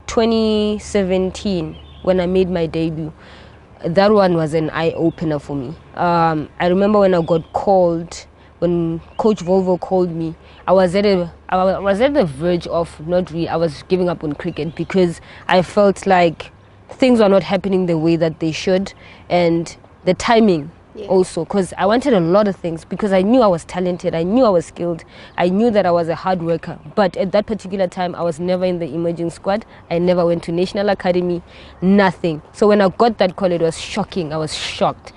2017 when I made my debut. That one was an eye-opener for me. I remember when I got called, when Coach Volvo called me, I was at the verge of I was giving up on cricket because I felt like things were not happening the way that they should, and the timing also, because I wanted a lot of things, because I knew I was talented, I knew I was skilled, I knew that I was a hard worker. But at that particular time, I was never in the emerging squad. I never went to National Academy, nothing. So when I got that call, it was shocking. I was shocked.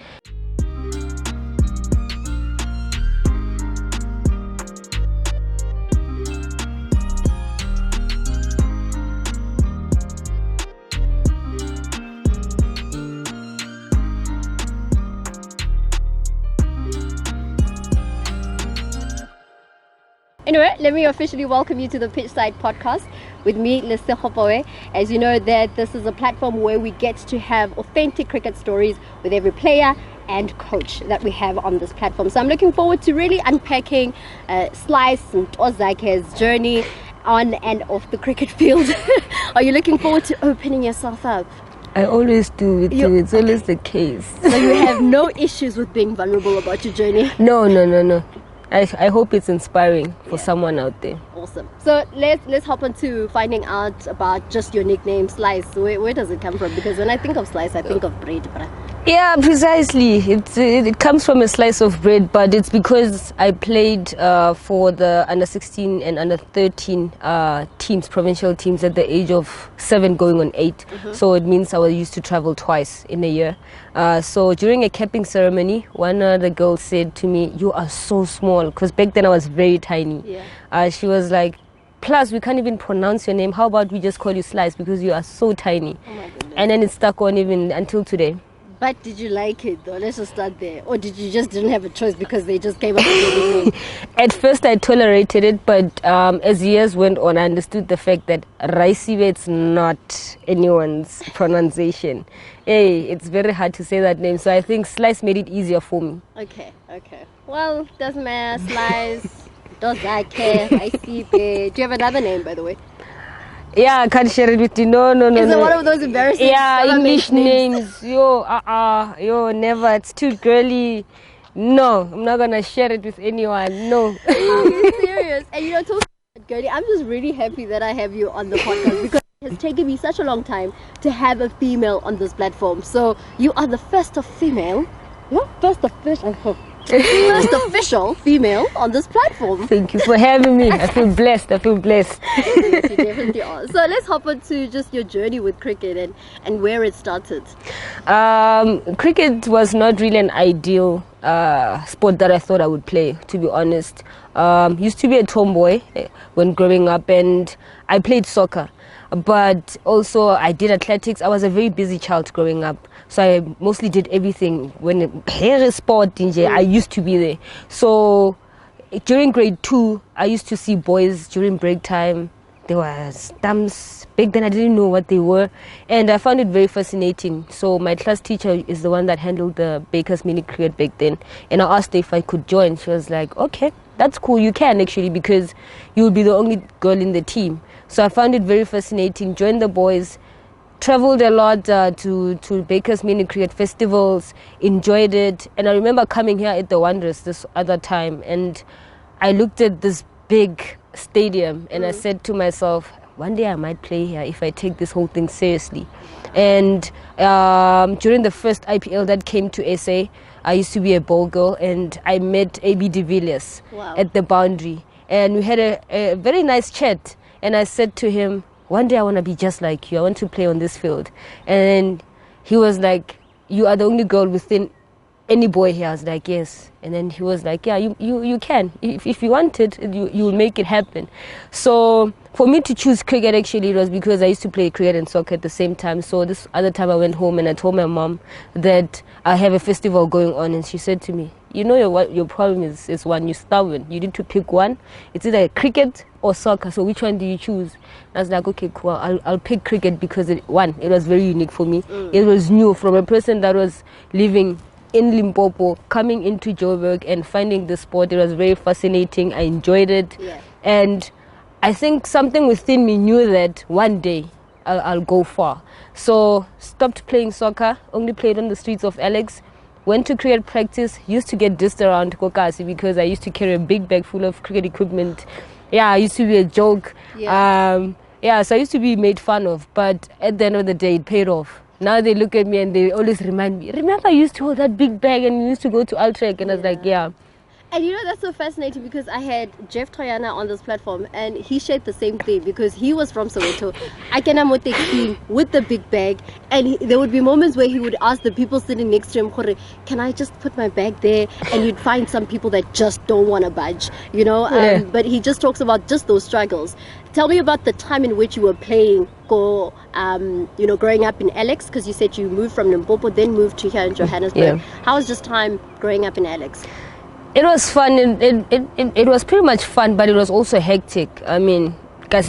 Anyway, let me officially welcome you to the PITCHSIDE podcast with me, Lesego. As you know, that this is a platform where we get to have authentic cricket stories with every player and coach that we have on this platform. So I'm looking forward to really unpacking Slice and NTOZAKHE's journey on and off the cricket field. Are you looking forward to opening yourself up? I always do with you. It's always the case. So you have no issues with being vulnerable about your journey? No. I hope it's inspiring for someone out there. Awesome. So let's hop into finding out about just your nickname, Slice. Where does it come from? Because when I think of Slice, I think of bread. Yeah, precisely. It comes from a slice of bread, but it's because I played for the under 16 and under 13 teams, provincial teams, at the age of 7 going on 8. So it means I was used to travel twice in a year. So during a capping ceremony, one of the girls said to me, "You are so small," because back then I was very tiny. Yeah. She was like, "Plus, we can't even pronounce your name. How about we just call you Slice because you are so tiny?" Oh my goodness. And then it stuck on even until today. But did you like it though? Let's just start there. Or did you just didn't have a choice because they just came up with your name? At first I tolerated it, but as years went on, I understood the fact that RAISIBE, it's not anyone's pronunciation. Hey, it's very hard to say that name, so I think Slice made it easier for me. Okay. Well, doesn't matter. Slice, NTOZAKHE, RAISIBE. Do you have another name, by the way? Yeah, I can't share it with you. No. Is it one of those embarrassing English names? Yo, never. It's too girly. No, I'm not gonna share it with anyone. No. Are you serious? And talking about girly, I'm just really happy that I have you on the podcast because it has taken me such a long time to have a female on this platform. So you are the first female. First official female on this platform. Thank you for having me. I feel blessed. Yes, you definitely are. So let's hop into just your journey with cricket and where it started. Cricket was not really an ideal sport that I thought I would play, to be honest. Used to be a tomboy when growing up, and I played soccer. But also I did athletics. I was a very busy child growing up, so I mostly did everything. When hair is sport, I used to be there. So during grade 2, I used to see boys during break time. There were stumps. Back then I didn't know what they were, and I found it very fascinating. So my class teacher is the one that handled the Bakers mini cricket back then, and I asked her if I could join. She was like, "Okay, that's cool, you can actually, because you'll be the only girl in the team." So I found it very fascinating, joined the boys, traveled a lot to Bakers mini cricket festivals, enjoyed it. And I remember coming here at the Wanderers this other time, and I looked at this big stadium and I said to myself, one day I might play here if I take this whole thing seriously. And during the first IPL that came to SA, I used to be a ball girl, and I met AB de Villiers at the boundary, and we had a very nice chat. And I said to him, one day I want to be just like you. I want to play on this field. And he was like, "You are the only girl within any boy here." I was like, "Yes." And then he was like, "Yeah, you can. If you want it, you will make it happen." So for me to choose cricket, actually, it was because I used to play cricket and soccer at the same time. So this other time I went home and I told my mom that I have a festival going on. And she said to me, your problem is one, you're stubborn. You need to pick one. It's either cricket or soccer. So which one do you choose? And I was like, okay, cool. I'll pick cricket because it was very unique for me. It was new from a person that was living in Limpopo, coming into Joburg and finding the sport. It was very fascinating. I enjoyed it. Yeah. And I think something within me knew that one day I'll go far. So stopped playing soccer, only played on the streets of Alex. Went to cricket practice, used to get dissed around Kokasi because I used to carry a big bag full of cricket equipment. Yeah, I used to be a joke. Yeah. So I used to be made fun of, but at the end of the day, it paid off. Now they look at me and they always remind me, remember I used to hold that big bag and you used to go to Altrek? And I was like, yeah. And you know, that's so fascinating because I had Jeff Toyana on this platform and he shared the same thing because he was from Soweto. I can team with the big bag, and there would be moments where he would ask the people sitting next to him, can I just put my bag there? And you'd find some people that just don't want to budge, you know. But he just talks about just those struggles. Tell me about the time in which you were playing you know, growing up in Alex, because you said you moved from Limpopo, then moved to here in Johannesburg. How was this time growing up in Alex? It was fun. It was pretty much fun, but it was also hectic. I mean, as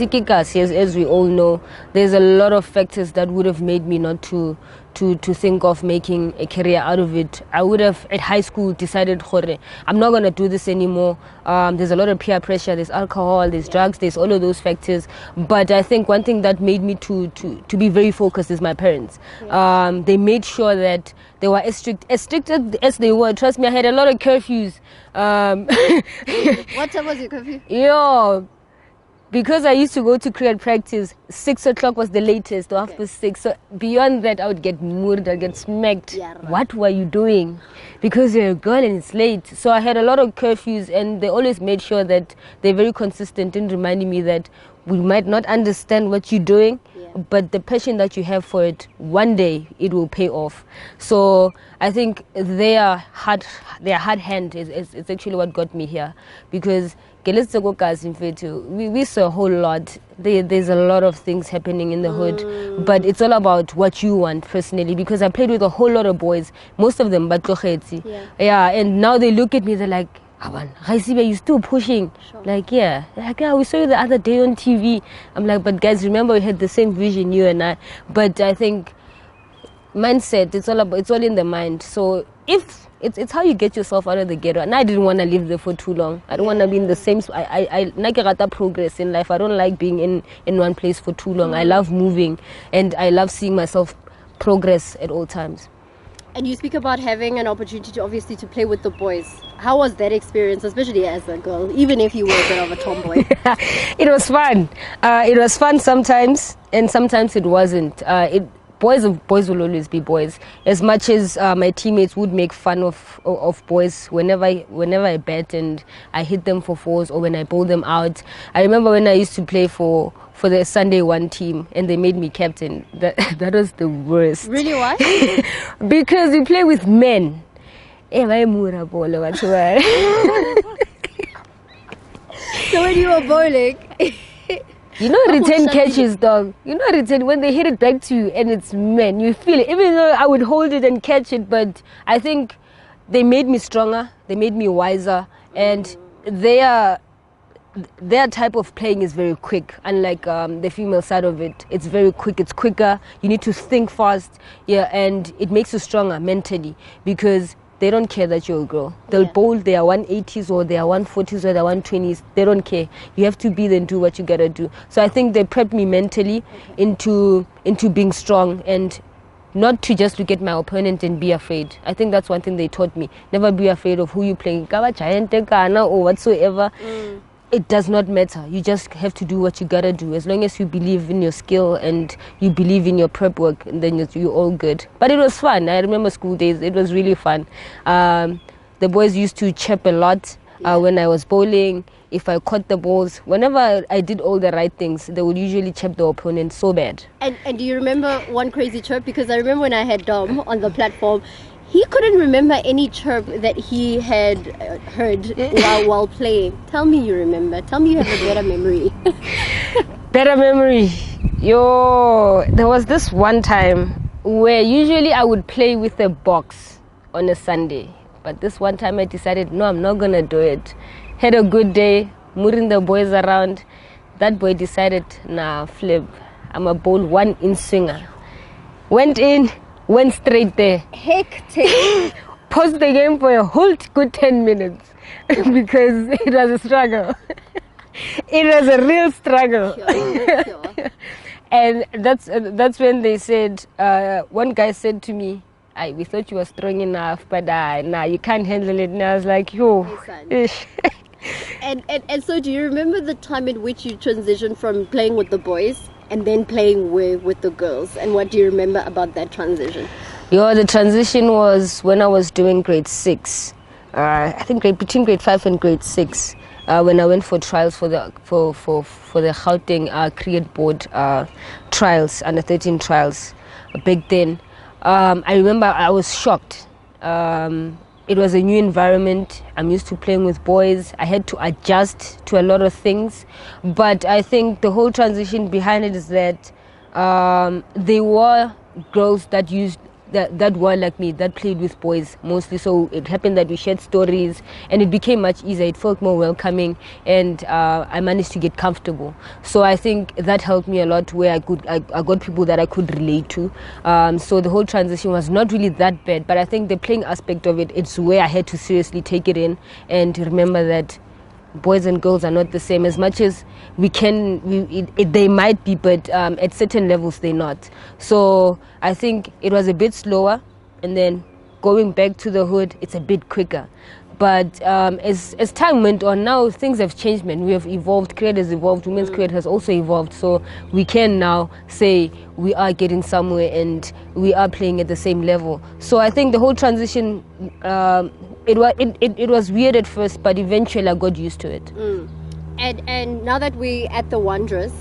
we all know, there's a lot of factors that would have made me not to think of making a career out of it. I would have, at high school, decided, I'm not going to do this anymore. There's a lot of peer pressure, there's alcohol, there's drugs, there's all of those factors. But I think one thing that made me to be very focused is my parents. They made sure that they were as strict as they were. Trust me, I had a lot of curfews. What time was your curfew? Because I used to go to cricket practice, 6 o'clock was the latest, or after 6. So beyond that, I would get murdered, I'd get smacked. Yeah, right. What were you doing? Because you're a girl and it's late. So I had a lot of curfews, and they always made sure that they're very consistent in reminding me that we might not understand what you're doing, but the passion that you have for it, one day it will pay off. So I think their hard hand is actually what got me here, because we saw a whole lot. There's a lot of things happening in the hood, but it's all about what you want personally, because I played with a whole lot of boys, most of them Batlogeti. And now they look at me, they're like, RAISIBE, you're still pushing. Sure. Like, we saw you the other day on TV. I'm like, but guys, remember we had the same vision, you and I. But I think mindset, it's all in the mind. So if it's how you get yourself out of the ghetto. And I didn't want to live there for too long. I don't want to be in the same. I progress in life. I don't like being in one place for too long. I love moving, and I love seeing myself progress at all times. And you speak about having an opportunity to obviously to play with the boys. How was that experience, especially as a girl, even if you were a bit of a tomboy? It was fun. It was fun sometimes, and sometimes it wasn't. Boys will always be boys. As much as my teammates would make fun of boys whenever I bat and I hit them for fours, or when I bowl them out. I remember when I used to play for the Sunday One team and they made me captain. That was the worst. Really? Why? Because you play with men. So when you were bowling, you know, return catches, dog. You know, return, when they hit it back to you and it's men, you feel it. Even though I would hold it and catch it, but I think they made me stronger, they made me wiser, and their type of playing is very quick. Unlike the female side of it, it's very quick, it's quicker. You need to think fast, and it makes you stronger mentally, because they don't care that you're a girl. They'll bowl their 180s or their 140s or their 120s. They don't care. You have to be there and do what you gotta do. So I think they prepped me mentally into being strong, and not to just look at my opponent and be afraid. I think that's one thing they taught me. Never be afraid of who you're playing. Or whatsoever. It does not matter. You just have to do what you gotta do. As long as you believe in your skill and you believe in your prep work, then you're all good. But it was fun. I remember school days. It was really fun. The boys used to chirp a lot when I was bowling. If I caught the balls, whenever I did all the right things, they would usually chirp the opponent so bad. And do you remember one crazy chirp? Because I remember when I had Dom on the platform, he couldn't remember any chirp that he had heard while playing. Tell me you remember. Tell me you have a better memory. Better memory. There was this one time where usually I would play with a box on a Sunday. But this one time I decided, no, I'm not going to do it. Had a good day, moving the boys around. That boy decided, nah, flip. I'm a bowl one in swinger. Went in. Went straight there. Hectic. Paused the game for a whole good 10 minutes because it was a struggle. It was a real struggle. Sure. And that's when they said, one guy said to me, we thought you were strong enough, but nah, you can't handle it. And I was like, yo. Ish. And so do you remember the time in which you transitioned from playing with the boys and then playing with the girls? And what do you remember about that transition? The transition was when I was doing grade 6. I think between grade 5 and grade 6. When I went for trials for the Gauteng Cricket Board trials, under 13 trials, back then. I remember I was shocked. It was a new environment. I'm used to playing with boys. I had to adjust to a lot of things. But I think the whole transition behind it is that there were girls that were like me, that played with boys mostly. So it happened that we shared stories and it became much easier. It felt more welcoming and I managed to get comfortable. So I think that helped me a lot, where I got people that I could relate to. So the whole transition was not really that bad, but I think the playing aspect of it's where I had to seriously take it in and remember that boys and girls are not the same. As much as they might be, but at certain levels they're not. So I think it was a bit slower, and then going back to the hood, it's a bit quicker. But as time went on, now things have changed, man. We have evolved, cricket has evolved, women's cricket has also evolved. So we can now say we are getting somewhere and we are playing at the same level. So I think the whole transition, it was weird at first, but eventually I got used to it. And now that we're at the Wanderers,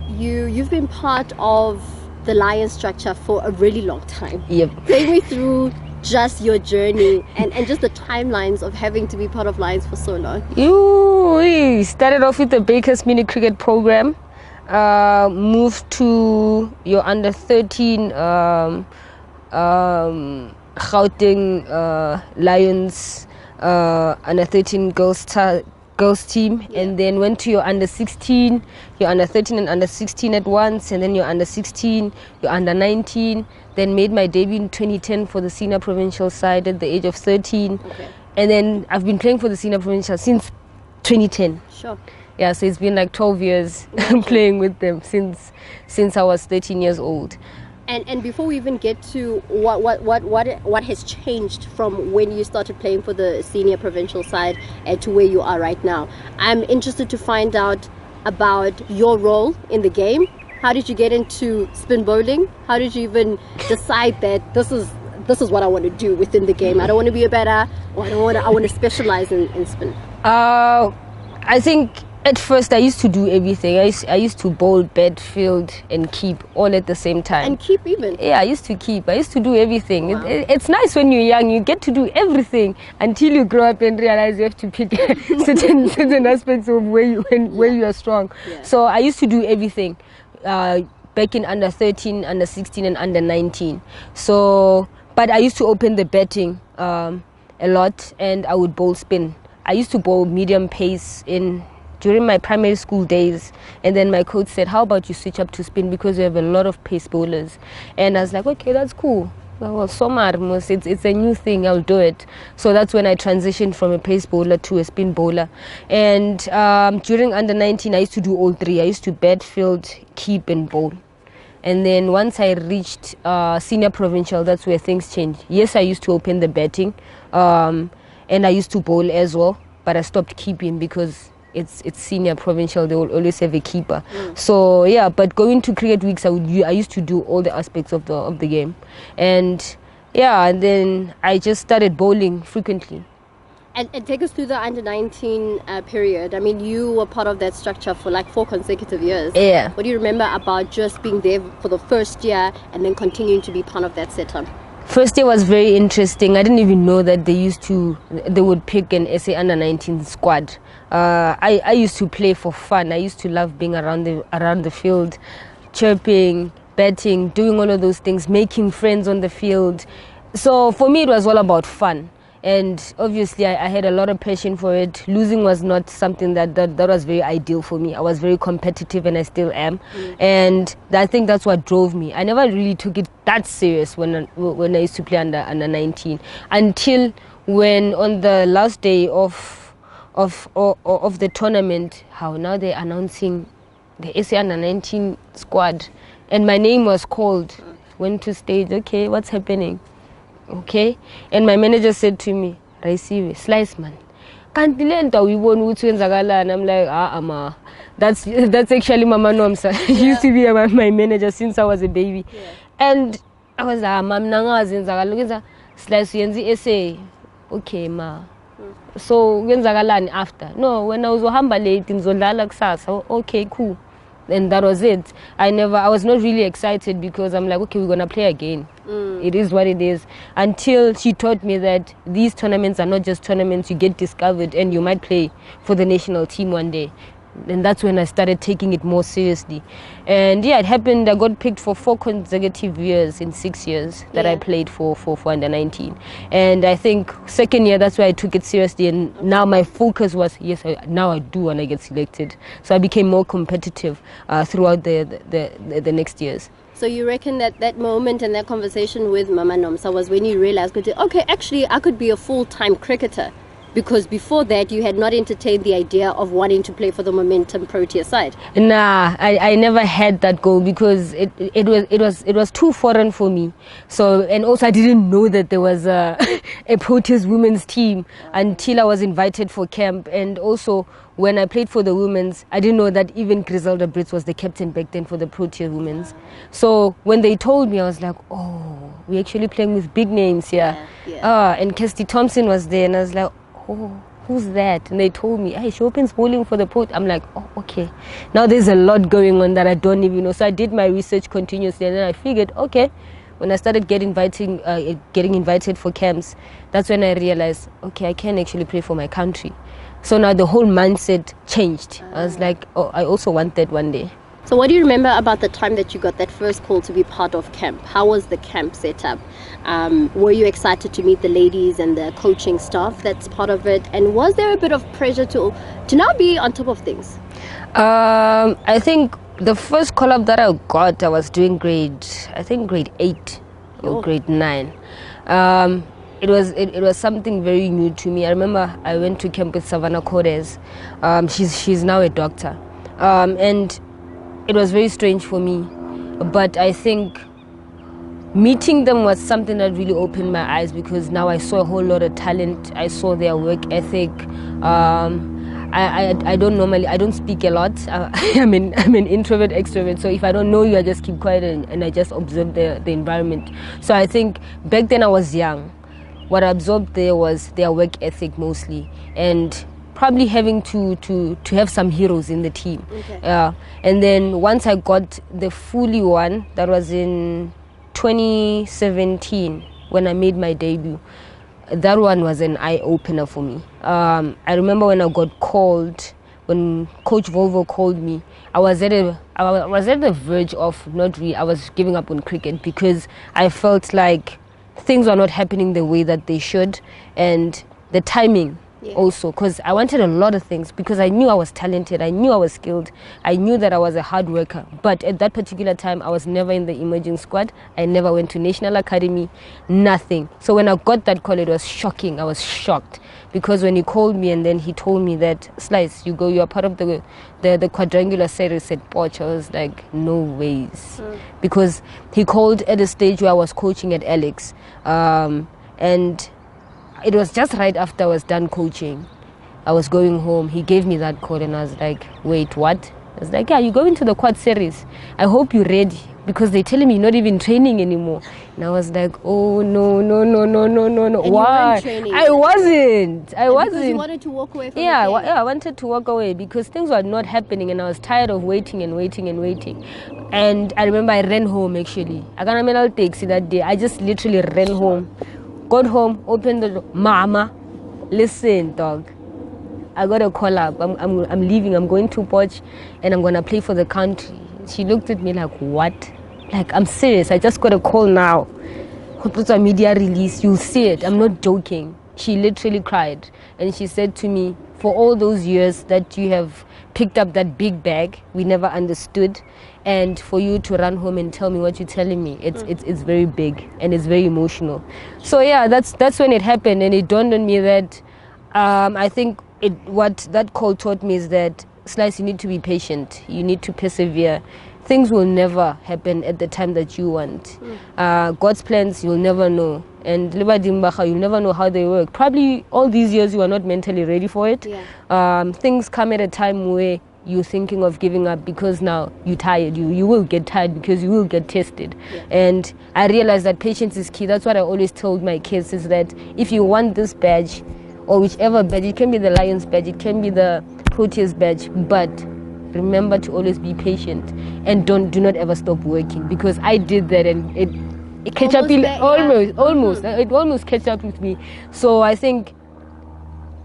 you've been part of the Lions structure for a really long time. Yep. Take me through just your journey and just the timelines of having to be part of Lions for so long. We started off with the Baker's Mini Cricket Program, moved to your under 13 Gauteng Lions under 13 girls team, and then went to your under 16, your under 13 and under 16 at once, and then your under 16, your under 19, then made my debut in 2010 for the senior provincial side at the age of 13. Okay. And then I've been playing for the senior provincial since 2010. Sure. Yeah, so it's been like 12 years playing with them since I was 13 years old. And before we even get to what has changed from when you started playing for the senior provincial side to where you are right now, I'm interested to find out about your role in the game. How did you get into spin bowling? How did you even decide that this is what I want to do within the game? I don't want to be a batter, or I want to specialize in spin. I think at first I used to do everything. I used to bowl, bat, field and keep all at the same time. And keep even? Yeah, I used to keep. I used to do everything. Wow. It's nice when you're young. You get to do everything until you grow up and realize you have to pick certain aspects of where you are strong. Yeah. So I used to do everything back in under 13, under 16 and under 19. So, but I used to open the batting a lot and I would bowl spin. I used to bowl medium pace during my primary school days, and then my coach said, how about you switch up to spin because you have a lot of pace bowlers. And I was like, okay, that's cool. Well, so much, it's a new thing, I'll do it. So that's when I transitioned from a pace bowler to a spin bowler. And during under 19 I used to do all three. I used to bat, field, keep and bowl. And then once I reached senior provincial, that's where things changed. Yes, I used to open the batting and I used to bowl as well, but I stopped keeping because it's senior provincial. They will always have a keeper. So yeah, but going to cricket weeks, I used to do all the aspects of the game, and yeah, and then I just started bowling frequently. And take us through the under 19 period. I mean, you were part of that structure for like 4 consecutive years. Yeah. What do you remember about just being there for the first year and then continuing to be part of that setup? First year was very interesting. I didn't even know that they would pick an SA under 19 squad. I used to play for fun. I used to love being around the field, chirping, batting, doing all of those things, making friends on the field. So for me, it was all about fun. And obviously, I had a lot of passion for it. Losing was not something that was very ideal for me. I was very competitive, and I still am. And I think that's what drove me. I never really took it that serious when I used to play under 19, until when on the last day of the tournament, how now they're announcing the SA under-19 squad, and my name was called. Went to stage. Okay, what's happening? Okay, and my manager said to me, "RAISIBE, slice man. Can't we won't and I'm like, ma. That's actually Mama Nomsa. He used to be my manager since I was a baby, and I was like, Mam nanga zinzagala slice yenzi SA. Okay, ma. So when after? No, when I was hamba late in Zondala kusasa. Okay, cool. And that was it. I was not really excited because I'm like, okay, we're gonna play again. It is what it is. Until she taught me that these tournaments are not just tournaments. You get discovered and you might play for the national team one day. And that's when I started taking it more seriously. And yeah, it happened. I got picked for 4 consecutive years in 6 years that I played for under-19. And I think second year, that's why I took it seriously. And now my focus was, yes, now I do want to get selected. So I became more competitive throughout the next years. So you reckon that moment and that conversation with Mama Nomsa was when you realized, okay, actually I could be a full-time cricketer? Because before that, you had not entertained the idea of wanting to play for the Momentum Protea side. Nah, I never had that goal because it was too foreign for me. So, and also I didn't know that there was a Proteas women's team until I was invited for camp. And also when I played for the women's, I didn't know that even Griselda Brits was the captain back then for the Protea women's. So when they told me, I was like, oh, we're actually playing with big names here. And Kirsty Thompson was there, and I was like, oh, who's that? And they told me, hey, she opens bowling for the Port. I'm like, oh, okay. Now there's a lot going on that I don't even know. So I did my research continuously, and then I figured, okay, when I started getting invited for camps, that's when I realized, okay, I can actually play for my country. So now the whole mindset changed. I was like, oh, I also want that one day. So what do you remember about the time that you got that first call to be part of camp? How was the camp set up? Were you excited to meet the ladies and the coaching staff that's part of it? And was there a bit of pressure to now be on top of things? I think the first call up that I got, I was doing grade 8 or grade 9. It was something very new to me. I remember I went to camp with Savannah Cordes. She's now a doctor. And it was very strange for me, but I think meeting them was something that really opened my eyes because now I saw a whole lot of talent. I saw their work ethic. I don't speak a lot. I'm an introvert, extrovert. So if I don't know you, I just keep quiet and I just observe the environment. So I think back then I was young. What I absorbed there was their work ethic mostly, and probably having to have some heroes in the team. And then once I got the fully one, that was in 2017 when I made my debut. That one was an eye-opener for me. I remember when I got called, when Coach Volvo called me, I was at the verge of I was giving up on cricket because I felt like things were not happening the way that they should, and the timing also, because I wanted a lot of things, because I knew I was talented, I knew I was skilled, I knew that I was a hard worker, but at that particular time I was never in the emerging squad. I never went to National Academy, nothing. So when I got that call, it was shocking. I was shocked, because when he called me and then he told me that, Slice, you are part of the quadrangular series at Poch, I was like, no ways. Because he called at a stage where I was coaching at Alex, and it was just right after I was done coaching. I was going home. He gave me that call and I was like, wait, what? I was like, yeah, you're going to the quad series. I hope you're ready, because they're telling me you're not even training anymore. And I was like, oh, no. And why? I wasn't. Because you wanted to walk away from the game. I wanted to walk away because things were not happening and I was tired of waiting. And I remember I ran home actually. I got a mental taxi that day. I just literally ran home. Got home, opened the door. Mama, listen, dog. I got a call up. I'm leaving. I'm going to Poch and I'm going to play for the country. She looked at me like, what? Like, I'm serious. I just got a call now. It's a media release. You'll see it. I'm not joking. She literally cried. And she said to me, for all those years that you have picked up that big bag, we never understood. And for you to run home and tell me what you're telling me, it's very big and it's very emotional. So yeah, that's when it happened, and it dawned on me that I think what that call taught me is that Slice, you need to be patient. You need to persevere. Things will never happen at the time that you want. God's plans, you'll never know. And you'll never know how they work. Probably all these years you are not mentally ready for it. Things come at a time where you're thinking of giving up because now you're tired. You will get tired because you will get tested. And I realized that patience is key. That's what I always told my kids, is that if you want this badge, or whichever badge, it can be the Lions badge, it can be the Proteas badge, but remember to always be patient and do not ever stop working, because I did that and it catch up almost it almost catch up with me. So I think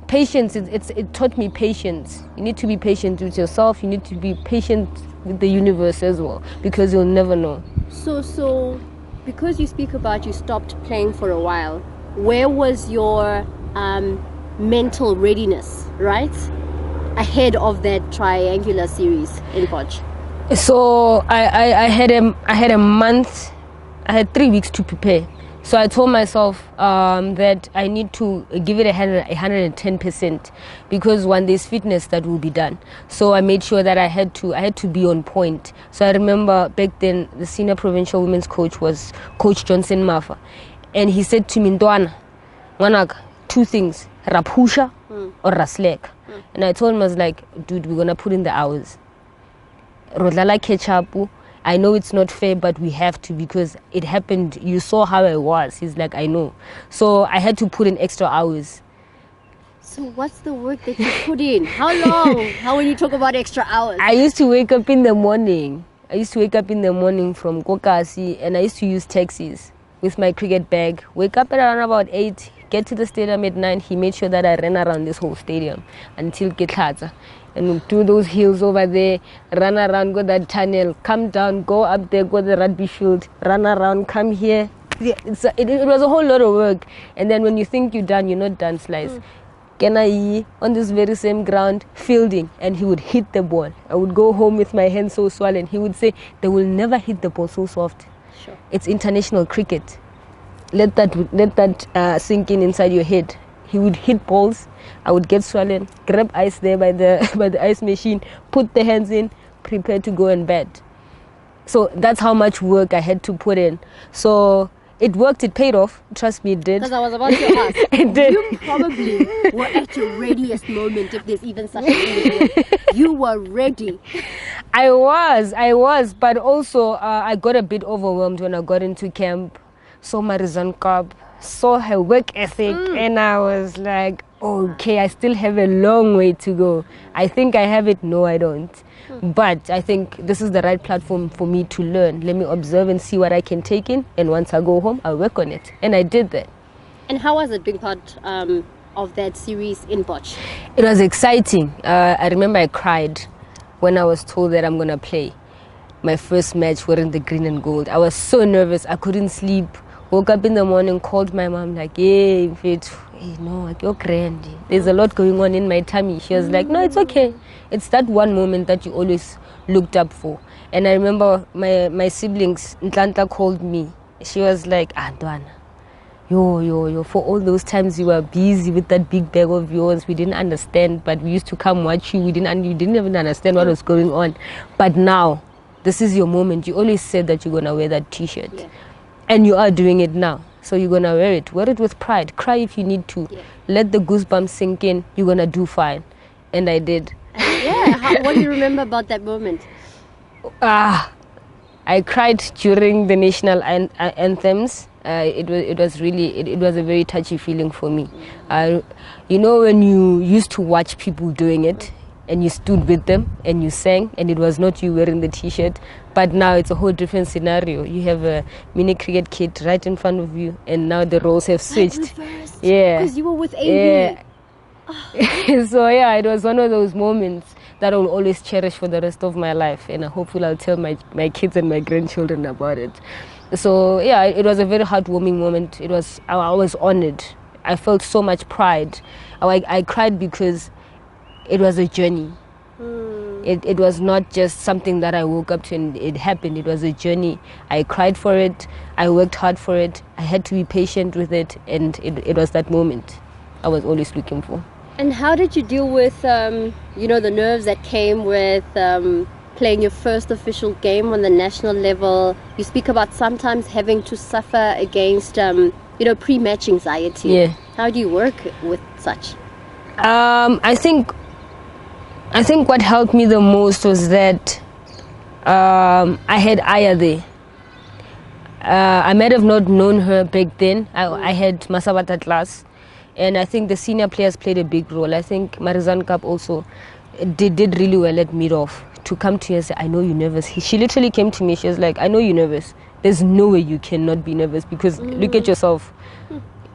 patience, it taught me patience. You need to be patient with yourself. You need to be patient with the universe as well, because you'll never know. So because you speak about you stopped playing for a while, where was your mental readiness, right, ahead of that triangular series in Potch? So I had a month, I had 3 weeks to prepare. So I told myself that I need to give it 110%, because when there's fitness, that will be done. So I made sure that I had to be on point. So I remember back then the senior provincial women's coach was Coach Johnson Mafa, and he said to me, Ndwana, Ngwanaka, 2 things, rapusha or raslek. And I told him, I was like, dude, we're gonna put in the hours. Rodlala catch up. I know it's not fair, but we have to, because it happened. You saw how I was. He's like, I know. So I had to put in extra hours. So what's the work that you put in? How long? How, when you talk about extra hours? I used to wake up in the morning. From Kokasi, and I used to use taxis with my cricket bag. Wake up at around about 8, get to the stadium at 9. He made sure that I ran around this whole stadium until Ketlaza. And do those hills over there, run around, go that tunnel, come down, go up there, go the rugby field, run around, come here. It was a whole lot of work. And then when you think you're done, you're not done, Slice. Kenai on this very same ground, fielding, and he would hit the ball. I would go home with my hands so swollen. He would say, they will never hit the ball so soft. Sure. It's international cricket. Let that sink in inside your head. He would hit balls. I would get swollen, grab ice there by the ice machine, put the hands in, prepare to go and bat. So that's how much work I had to put in. So it worked, it paid off. Trust me, it did. Because I was about to ask, it did. You probably were at your readiest moment, if there's even such a thing. You were ready. I was, but also I got a bit overwhelmed when I got into camp. Saw Marizanne Kapp, saw her work ethic, and I was like, okay, I still have a long way to go. I think I have it. No, I don't. But I think this is the right platform for me to learn. Let me observe and see what I can take in, and once I go home, I'll work on it. And I did that. And how was it being part of that series in Potch? It was exciting. I remember I cried when I was told that I'm going to play my first match wearing the green and gold. I was so nervous. I couldn't sleep. Woke up in the morning, called my mom, like, hey, no, you're crazy. There's a lot going on in my tummy. She was like, no, it's okay. It's that one moment that you always looked up for. And I remember my siblings, Ntlanta called me. She was like, Ndwana, yo, for all those times you were busy with that big bag of yours, we didn't understand, but we used to come watch you. You didn't even understand what was going on. But now, this is your moment. You always said that you're going to wear that T-shirt. Yeah. And you are doing it now. So you're going to wear it. Wear it with pride. Cry if you need to. Yeah. Let the goosebumps sink in. You're going to do fine. And I did. Yeah. What do you remember about that moment? I cried during the national anthems. It was a very touchy feeling for me. You know, when you used to watch people doing it, and you stood with them and you sang, and it was not you wearing the T-shirt, but now it's a whole different scenario. You have a mini cricket kit right in front of you, and now the roles have switched. Yeah, because you were with AB. Yeah. So yeah, it was one of those moments that I will always cherish for the rest of my life, and hopefully I'll tell my kids and my grandchildren about it. So yeah, it was a very heartwarming moment. I was honored. I felt so much pride. I cried because it was a journey. It was not just something that I woke up to and it happened. It was a journey. I cried for it. I worked hard for it. I had to be patient with it. And it was that moment I was always looking for. And how did you deal with, you know, the nerves that came with playing your first official game on the national level? You speak about sometimes having to suffer against, you know, pre-match anxiety. Yeah. How do you work with such? I think what helped me the most was that I had Aya there. I might have not known her back then. I had Masabata class, and I think the senior players played a big role. I think Marizanne Kapp also did really well at mid-off to come to me and say, I know you're nervous. She literally came to me, she was like, I know you're nervous. There's no way you cannot be nervous because look at yourself.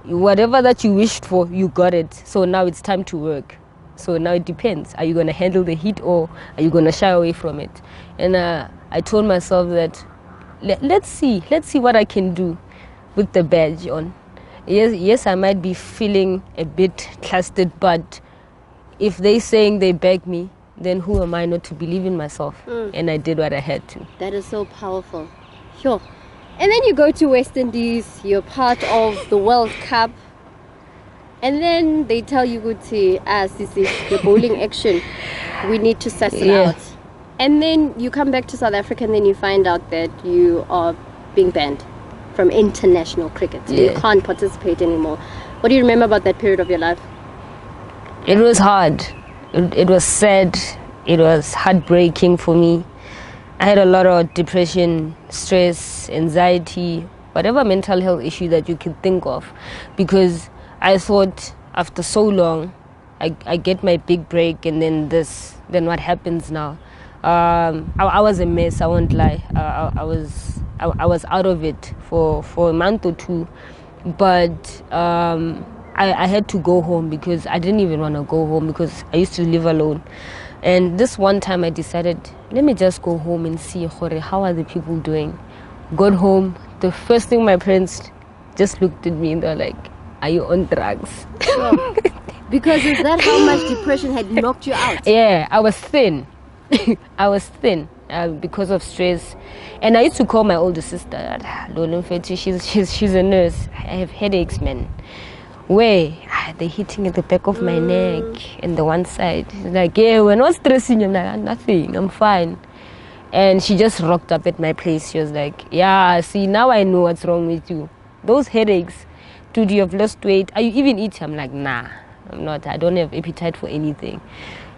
Whatever that you wished for, you got it. So now it's time to work. So now it depends. Are you going to handle the heat or are you going to shy away from it? And I told myself that let's see what I can do with the badge on. Yes, I might be feeling a bit clustered, but if they're saying they beg me, then who am I not to believe in myself? And I did what I had to. That is so powerful. Sure. And then you go to West Indies, you're part of the World Cup, and then they tell you, Guti, this is your bowling action. We need to suss it out. And then you come back to South Africa and then you find out that you are being banned from international cricket. You can't participate anymore. What do you remember about that period of your life? It was hard. It was sad. It was heartbreaking for me. I had a lot of depression, stress, anxiety, whatever mental health issue that you could think of, because I thought after so long, I get my big break, and then what happens now? I was a mess. I won't lie. I was out of it for a month or two, but I had to go home because I didn't even want to go home because I used to live alone. And this one time I decided, let me just go home and see how are the people doing. Got home, the first thing my parents just looked at me and they're like, are you on drugs? Sure. Because is that how much depression had knocked you out? Yeah, I was thin. I was thin because of stress. And I used to call my older sister, she's a nurse. I have headaches, man. Where they're hitting at the back of my neck and the one side. She's like, yeah, we're not stressing. I'm like, nothing, I'm fine. And she just rocked up at my place. She was like, yeah, see, now I know what's wrong with you. Those headaches, dude, you have lost weight. Are you even eating? I'm like, nah, I'm not. I don't have appetite for anything.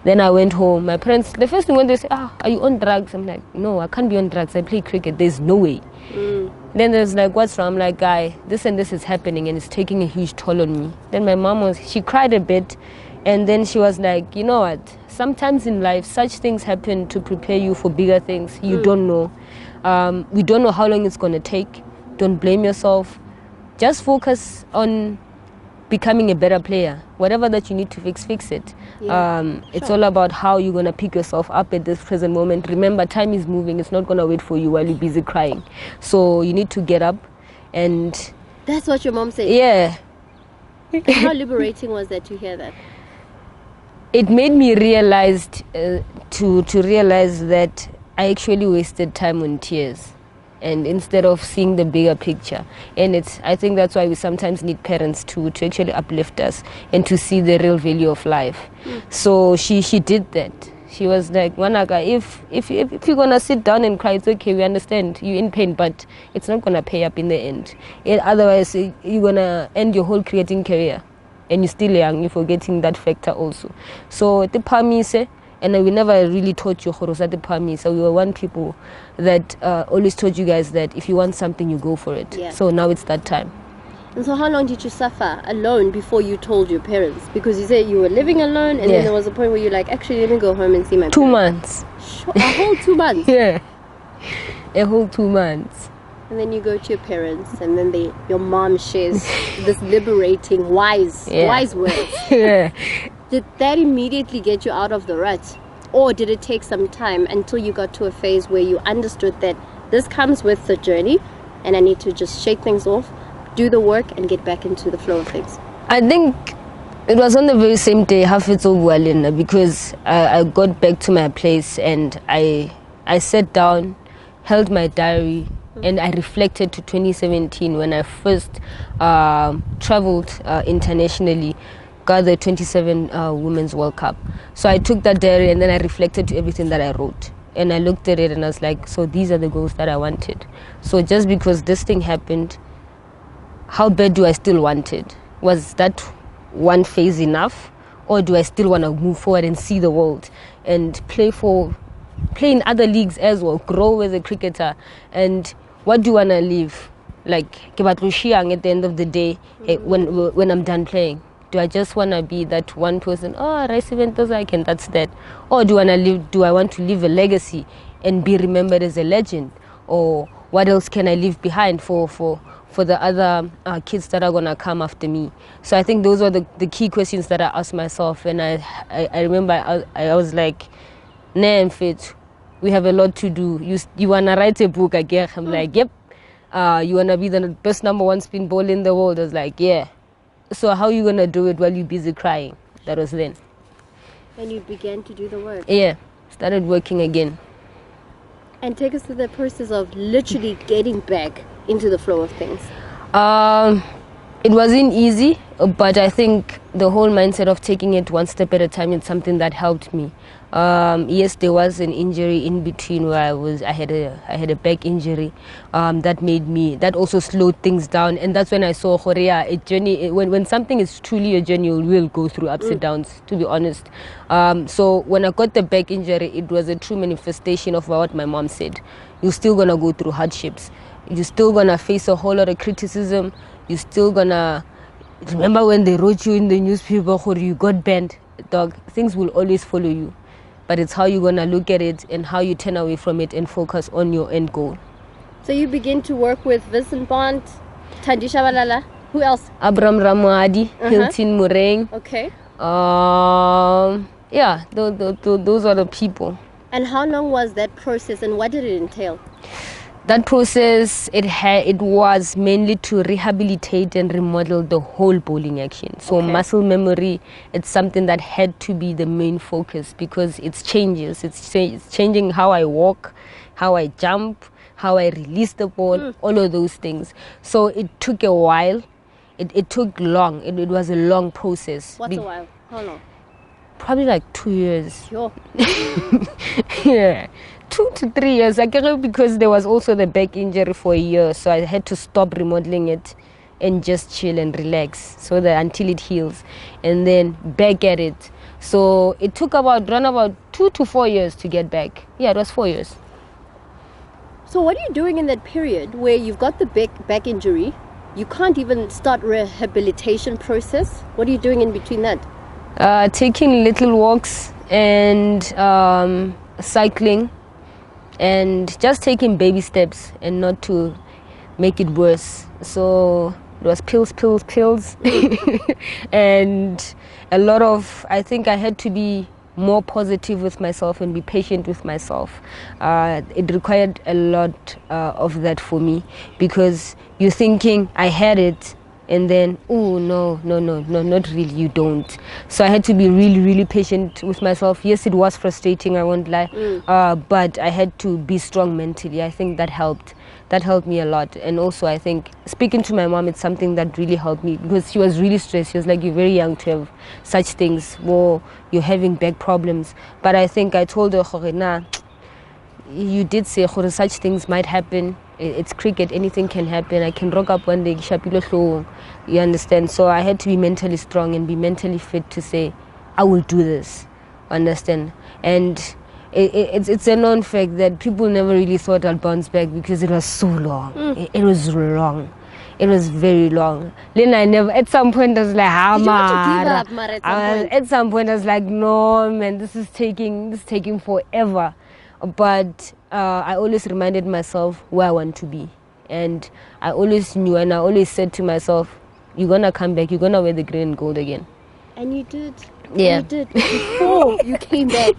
Then I went home. My parents, the first thing when they say, are you on drugs? I'm like, no, I can't be on drugs. I play cricket. There's no way. Then there's like, what's wrong? I'm like, guy, this and this is happening and it's taking a huge toll on me. Then my mom she cried a bit, and then she was like, you know what? Sometimes in life, such things happen to prepare you for bigger things. You don't know. We don't know how long it's going to take. Don't blame yourself. Just focus on becoming a better player. Whatever that you need to fix it. It's all about how you're going to pick yourself up at this present moment. Remember, time is moving. It's not going to wait for you while you're busy crying. So you need to get up and... That's what your mom said? Yeah. How liberating was that to hear that? It made me realize to realize that I actually wasted time on tears, and instead of seeing the bigger picture. And I think that's why we sometimes need parents to actually uplift us and to see the real value of life. So she did that. She was like, Wanaka, if you're gonna sit down and cry, it's okay, we understand you're in pain, but it's not gonna pay up in the end. Otherwise you're gonna end your whole creating career, and you're still young, you're forgetting that factor also. So the pamise, and we never really taught you at the pamise. So we were one people that always taught you guys that if you want something, you go for it. So now it's that time. And so how long did you suffer alone before you told your parents? Because you said you were living alone, and then there was a point where you're like, actually, let me go home and see my parents. 2 months. A whole 2 months? Yeah. A whole 2 months. And then you go to your parents, and then your mom shares this liberating, wise words. Yeah. Did that immediately get you out of the rut? Or did it take some time until you got to a phase where you understood that this comes with the journey and I need to just shake things off, do the work, and get back into the flow of things? I think it was on the very same day, because I got back to my place and I sat down, held my diary, and I reflected to 2017 when I first traveled internationally got the 27 Women's World Cup. So I took that diary and then I reflected to everything that I wrote. And I looked at it and I was like, so these are the goals that I wanted. So just because this thing happened, how bad do I still want it? Was that one phase enough? Or do I still want to move forward and see the world and play in other leagues as well, grow as a cricketer? And what do you want to live? Like, at the end of the day, when I'm done playing, do I just want to be that one person? Oh, RAISIBE NTOZAKHE, and that's that. Or do I want to leave a legacy and be remembered as a legend? Or what else can I leave behind for the other kids that are gonna come after me? So I think those are the key questions that I asked myself. And I remember I was like, nah, fit. We have a lot to do. You wanna write a book again? I'm like, yep. You wanna be the best #1 spin ball in the world? I was like, yeah. So how are you gonna do it while you're busy crying? That was then. And you began to do the work. Yeah, started working again. And take us through the process of literally getting back into the flow of things. It wasn't easy, but I think the whole mindset of taking it one step at a time is something that helped me. Yes, there was an injury in between where I had a back injury that also slowed things down, and that's when I saw Korea a journey. When something is truly a journey, you will go through ups and downs, to be honest. So when I got the back injury, it was a true manifestation of what my mom said. You're still gonna go through hardships. You're still gonna face a whole lot of criticism. You're still gonna remember when they wrote you in the newspaper or you got banned. Dog, things will always follow you. But it's how you're going to look at it and how you turn away from it and focus on your end goal. So you begin to work with Vincent Bond, Thandisha Balala, who else? Abram Ramadi, Hilton Mureng. Okay. Yeah, those are the people. And how long was that process and what did it entail? That process, it was mainly to rehabilitate and remodel the whole bowling action. So muscle memory, it's something that had to be the main focus because it changes. It's changing how I walk, how I jump, how I release the ball, all of those things. So it took a while. It took long. It was a long process. What's a while? How long? Probably like 2 years. Sure. Yeah. 2 to 3 years, because there was also the back injury for a year, so I had to stop remodeling it and just chill and relax so that until it heals, and then back at it. So it took about 2 to 4 years to get back. Yeah, it was 4 years. So what are you doing in that period where you've got the back injury, you can't even start rehabilitation process? What are you doing in between that? Taking little walks and cycling. And just taking baby steps and not to make it worse. So it was pills. And a lot of, I think I had to be more positive with myself and be patient with myself. It required a lot of that for me because you're thinking I had it and then, oh, no, not really, you don't. So I had to be really, really patient with myself. Yes, it was frustrating, I won't lie, but I had to be strong mentally. I think that helped. That helped me a lot. And also, I think speaking to my mom, it's something that really helped me because she was really stressed. She was like, you're very young to have such things, or you're having back problems. But I think I told her, nah, you did say such things might happen. It's cricket, anything can happen. I can rock up one day, you understand? So I had to be mentally strong and be mentally fit to say, I will do this, understand? And it's a known fact that people never really thought I'd bounce back because it was so long. It was long. It was very long. Then I never, at some point I was like, Did you want to give up, Mara, at some point I was like, no, man, this is taking forever. But I always reminded myself where I want to be. And I always knew, and I always said to myself, you're going to come back, you're going to wear the green and gold again. And you did. Yeah. You did. Before you came back.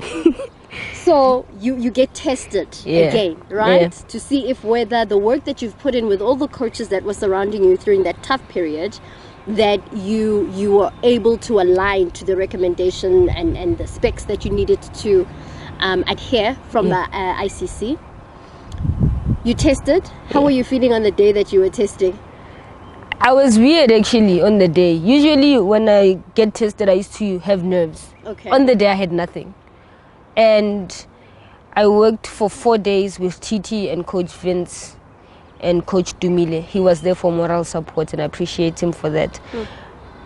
So you get tested again, right? Yeah. To see if whether the work that you've put in with all the coaches that were surrounding you during that tough period, that you were able to align to the recommendation and the specs that you needed to adhere from the ICC. You tested. How were you feeling on the day that you were testing? I was weird actually on the day. Usually when I get tested, I used to have nerves. Okay. On the day I had nothing. And I worked for 4 days with TT and Coach Vince and Coach Dumile. He was there for moral support and I appreciate him for that.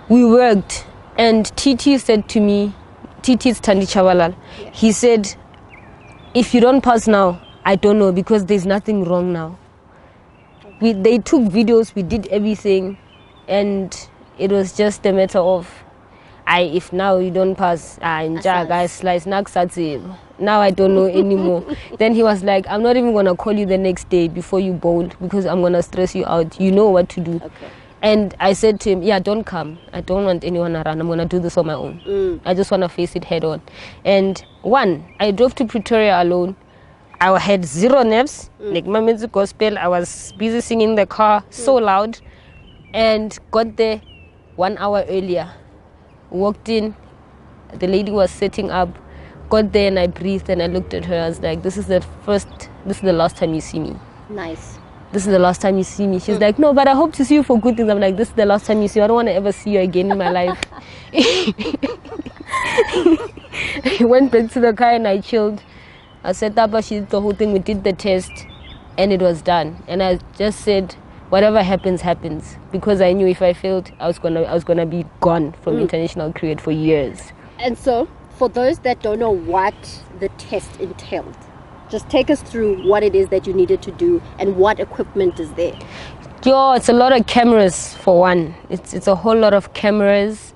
We worked and TT said to me, TT's Tandi Chavalal, he said, if you don't pass now, I don't know because there's nothing wrong now. They took videos, we did everything, and it was just a matter of, if now you don't pass, guys, slice, now I don't know anymore. Then he was like, I'm not even going to call you the next day before you bowl because I'm going to stress you out. You know what to do. Okay. And I said to him, yeah, don't come. I don't want anyone around. I'm going to do this on my own. I just want to face it head on. And I drove to Pretoria alone. I had zero nerves, like my music gospel. I was busy singing in the car, so loud, and got there 1 hour earlier. Walked in, the lady was setting up, got there and I breathed and I looked at her. I was like, this is the last time you see me. Nice. This is the last time you see me. She's like, no, but I hope to see you for good things. I'm like, this is the last time you see me. I don't want to ever see you again in my life. I went back to the car and I chilled. I set up, she did the whole thing, we did the test, and it was done. And I just said, whatever happens, happens. Because I knew if I failed, I was gonna be gone from international cricket for years. And so, for those that don't know what the test entailed, just take us through what it is that you needed to do and what equipment is there. It's a lot of cameras for one. It's a whole lot of cameras,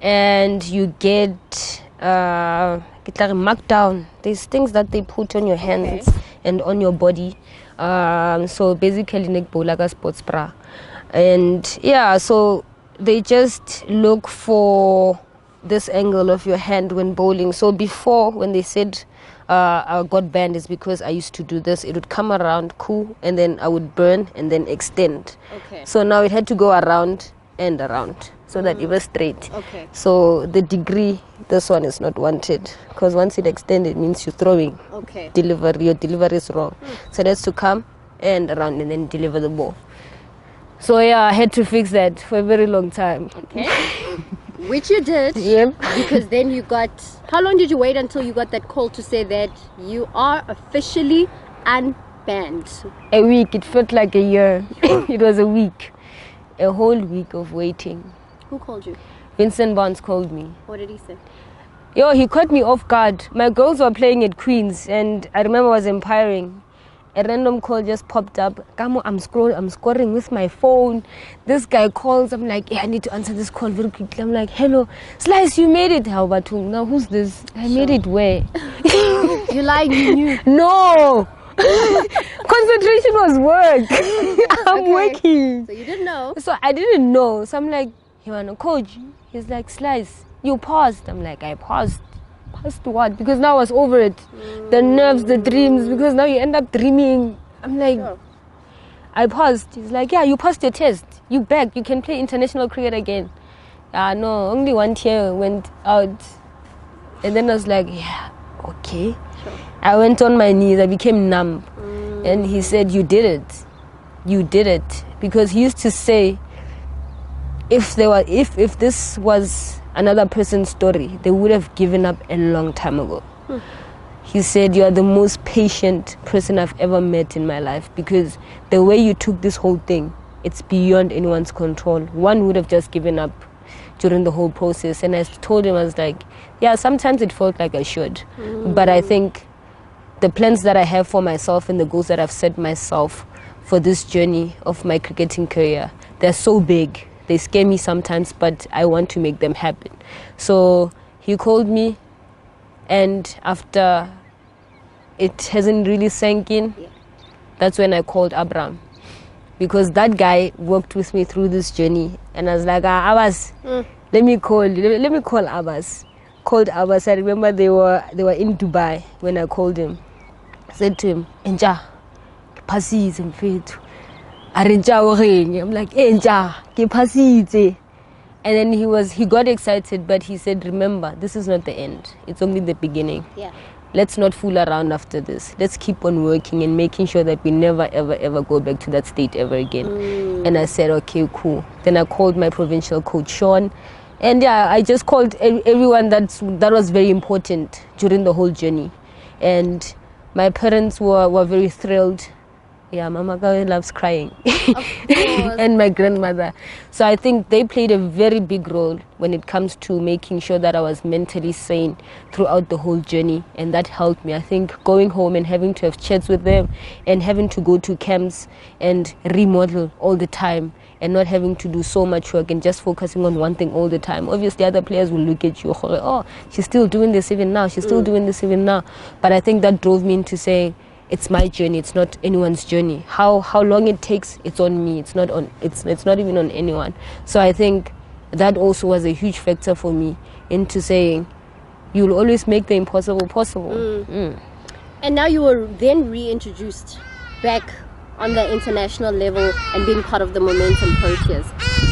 and you get marked down. There's things that they put on your hands and on your body. So basically neck bowl like a sports bra. And so they just look for this angle of your hand when bowling. So before, when they said I got banned, is because I used to do this. It would come around cool and then I would burn and then extend. So now it had to go around and around so that it was straight. So the degree, this one is not wanted because once it extends, it means you're throwing. Your delivery is wrong. So that's to come and around and then deliver the ball. So I had to fix that for a very long time. Which you did. Because then you got, how long did you wait until you got that call to say that you are officially unbanned? A week. It felt like a year. It was a week. A whole week of waiting. Who called you? Vincent Barnes called me. What did he say? He caught me off guard. My girls were playing at Queen's and I remember I was umpiring. A random call just popped up. I'm scoring with my phone. This guy calls. I'm like, I need to answer this call very quickly. I'm like, hello, Slice, you made it. How about you? Now who's this? I made it where? You lied, you knew. No. Concentration was work. I'm working. So you didn't know? So I didn't know. So I'm like, you want to coach? He's like, Slice, you paused. I'm like, I paused. Paused what? Because now I was over it. The nerves, the dreams, because now you end up dreaming. I'm like, I paused. He's like, yeah, you passed your test. You back. You can play international cricket again. No, only 1 year went out. And then I was like, yeah, okay. I went on my knees. I became numb. And he said, you did it. You did it. Because he used to say, if this was another person's story, they would have given up a long time ago. He said, you are the most patient person I've ever met in my life because the way you took this whole thing, it's beyond anyone's control. One would have just given up during the whole process. And I told him, I was like, yeah, sometimes it felt like I should. But I think the plans that I have for myself and the goals that I've set myself for this journey of my cricketing career, they're so big. They scare me sometimes, but I want to make them happen. So he called me, and after it hasn't really sank in, that's when I called Abraham. Because that guy worked with me through this journey. And I was like, Abbas, let me call Abbas. Called Abbas. I remember they were in Dubai when I called him. I said to him, Enja, pasi is mfethu. I'm like, Enja, ke. And then he got excited, but he said, remember, this is not the end. It's only the beginning. let's not fool around after this. Let's keep on working and making sure that we never, ever, ever go back to that state ever again. And I said, okay, cool. Then I called my provincial coach, Sean. And yeah, I just called everyone that was very important during the whole journey. And my parents were very thrilled. Yeah, Mama Gawe loves crying. And my grandmother. So I think they played a very big role when it comes to making sure that I was mentally sane throughout the whole journey. And that helped me. I think going home and having to have chats with them and having to go to camps and remodel all the time and not having to do so much work and just focusing on one thing all the time. Obviously, other players will look at you, oh, she's still doing this even now. She's still doing this even now. But I think that drove me into saying, it's my journey, it's not anyone's journey. How long it takes, it's on me. It's not even on anyone. So I think that also was a huge factor for me into saying you'll always make the impossible possible. And now you were then reintroduced back on the international level and being part of the Momentum Proteas.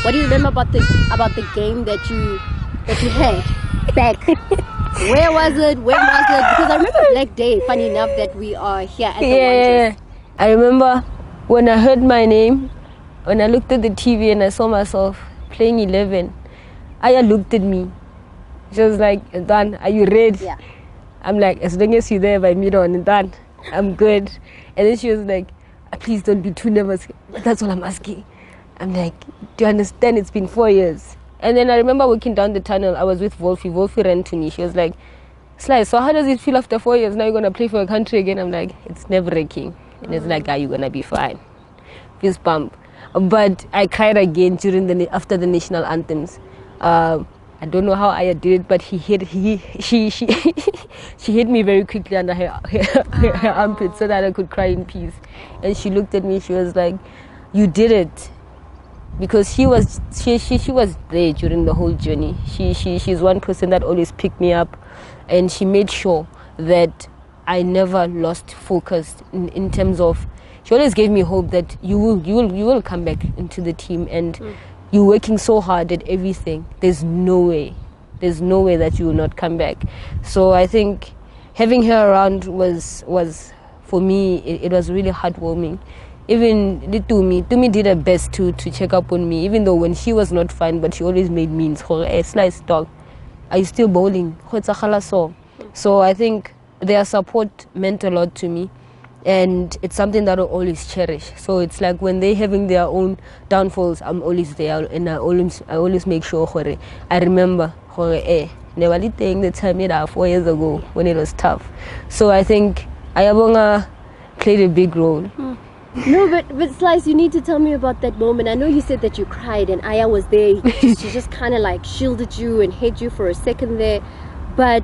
What do you remember about the game that you had back? Where was it? When was it? Because I remember Black Day, funny enough, that we are here at the Wanderers. I remember when I heard my name, when I looked at the TV and I saw myself playing 11, Aya looked at me. She was like, Dan, are you ready? Yeah. I'm like, as long as you're there by mid-on, Dan, I'm good. And then she was like, please don't be too nervous. That's all I'm asking. I'm like, do you understand? It's been 4 years. And then I remember walking down the tunnel. I was with Wolfie. Wolfie ran to me. She was like, Sly, so how does it feel after 4 years? Now you're going to play for your country again? I'm like, it's nerve-wracking. And it's like, you're going to be fine. Fist bump. But I cried again after the national anthems. I don't know how Aya did it, but she hit me very quickly under her armpit so that I could cry in peace. And she looked at me. She was like, you did it. Because she was there during the whole journey. She's one person that always picked me up, and she made sure that I never lost focus in terms of. She always gave me hope that you will come back into the team, and you're working so hard at everything. There's no way that you will not come back. So I think having her around was for me it was really heartwarming. Even Tumi did her best to check up on me, even though when she was not fine, but she always made means. Slice dog, are you still bowling? So I think their support meant a lot to me, and it's something that I always cherish. So it's like when they're having their own downfalls, I'm always there, and I always make sure I remember never thing the time 4 years ago when it was tough. So I think Ayabonga played a big role. No, but Slice, you need to tell me about that moment. I know you said that you cried and Aya was there. She just kind of like shielded you and hid you for a second there. But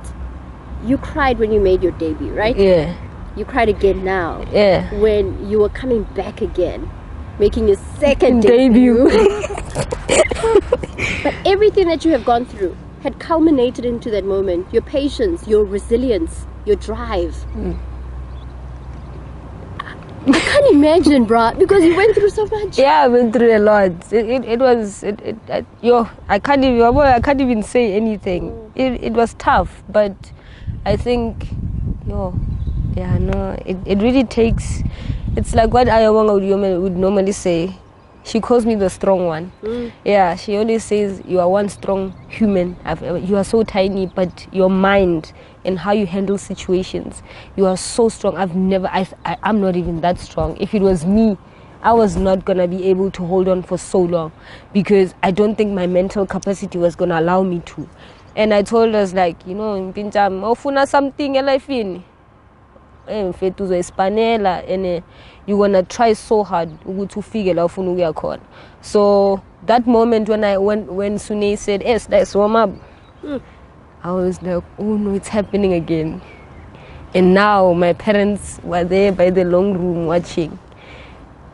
you cried when you made your debut, right? Yeah. You cried again now. Yeah. When you were coming back again, making your second debut. But everything that you have gone through had culminated into that moment. Your patience, your resilience, your drive. I can't imagine, bruh, because you went through so much. Yeah, I went through a lot. I can't even say anything. It was tough, but I think, it really takes. It's like what Ayabonga would normally say. She calls me the strong one. Yeah, she always says you are one strong human. You are so tiny, but your mind and how you handle situations, you are so strong. I'm not even that strong. If it was me, I was not gonna be able to hold on for so long, because I don't think my mental capacity was gonna allow me to. And I told us, like, Mpinjam, ofuna something in life in. And you're gonna try so hard to figure out. So that moment when Sune said, yes, let's warm up, I was like, oh no, it's happening again. And now my parents were there by the long room watching,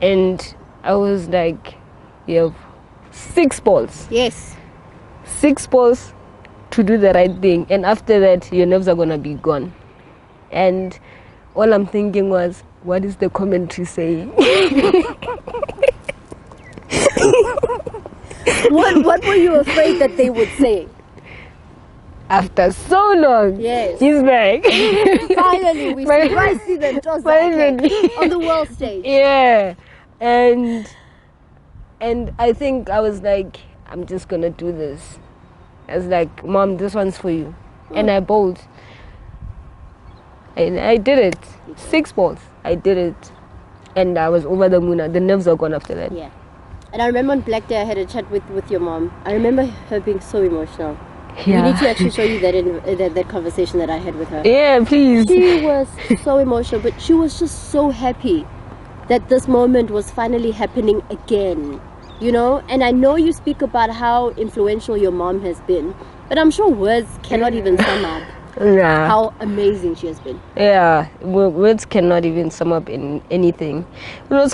and I was like, you have 6 balls. Yes. 6 balls to do the right thing, and after that your nerves are gonna be gone. And all I'm thinking was, what is the commentary saying? What were you afraid that they would say? After so long, yes, he's back. Finally, we see RAISIBE and NTOZAKHE on the world stage. Yeah, and I think I was like, I'm just gonna do this. I was like, Mom, this one's for you, and I bowled, and I did it. 6 balls, I did it, and I was over the moon. The nerves are gone after that. Yeah, and I remember on Black Day I had a chat with your mom. I remember her being so emotional. Yeah. We need to actually show you that in that conversation that I had with her. Yeah, please. She was so emotional, but she was just so happy that this moment was finally happening again. You know, and I know you speak about how influential your mom has been, but I'm sure words cannot even sum up how amazing she has been. Yeah, words cannot even sum up in anything. They're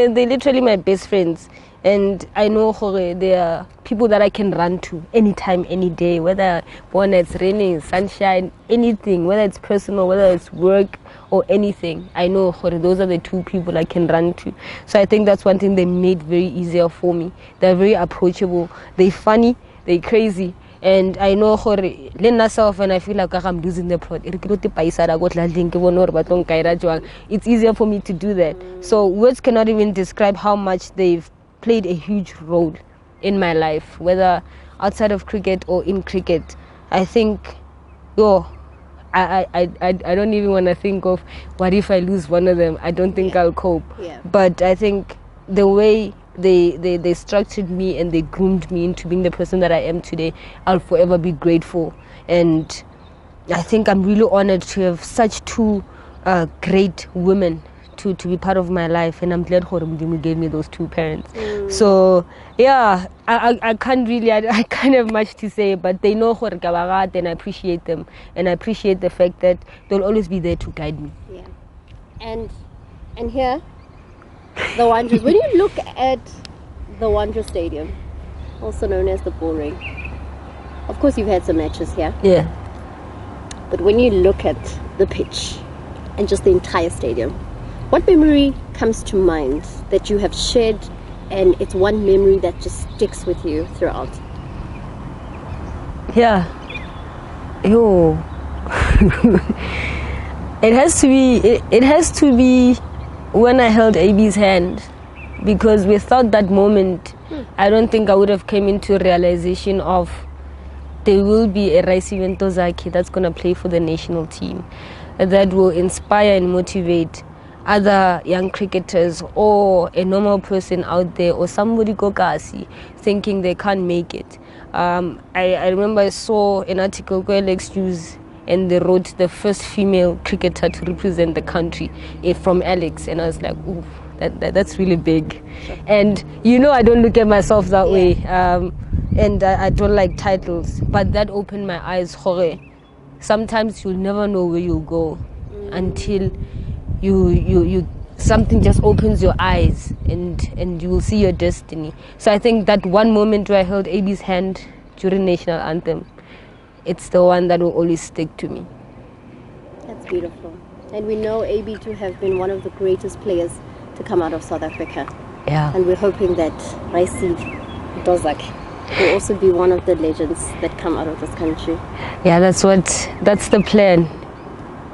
literally my best friends. And I know they are people that I can run to anytime, any day, whether it's raining, sunshine, anything, whether it's personal, whether it's work or anything. I know those are the 2 people I can run to. So I think that's one thing they made very easier for me. They're very approachable. They're funny. They're crazy. And I know myself, and I feel like I'm losing the plot. It's easier for me to do that. So words cannot even describe how much they've played a huge role in my life, whether outside of cricket or in cricket. I think, I don't even want to think of what if I lose one of them. I don't think I'll cope. Yeah. But I think the way they structured me and they groomed me into being the person that I am today, I'll forever be grateful. And I think I'm really honored to have such 2 great women to be part of my life, and I'm glad Mudimu gave me those 2 parents. So yeah, I can't really, I can't have much to say, but they know and I appreciate them, and I appreciate the fact that they'll always be there to guide me. Yeah, and here, the Wanderers. When you look at the Wanderers Stadium, also known as the Bull Ring, of course you've had some matches here. Yeah. But when you look at the pitch and just the entire stadium, what memory comes to mind that you have shared, and it's one memory that just sticks with you throughout? Yeah. It has to be when I held AB's hand, because without that moment, I don't think I would have come into realization of there will be a RAISIBE and NTOZAKHE that's going to play for the national team, that will inspire and motivate other young cricketers or a normal person out there or somebody kokasi thinking they can't make it. I remember I saw an article where Alex Hughes, and they wrote the first female cricketer to represent the country from Alex, and I was like, ooh, that's really big. And I don't look at myself that way, and I don't like titles, but that opened my eyes. Sometimes you'll never know where you'll go until you something just opens your eyes, and you will see your destiny. So I think that one moment where I held AB's hand during national anthem, it's the one that will always stick to me. That's beautiful. And we know AB to have been one of the greatest players to come out of South Africa. Yeah. And we're hoping that RAISIBE NTOZAKHE will also be one of the legends that come out of this country. Yeah, that's the plan.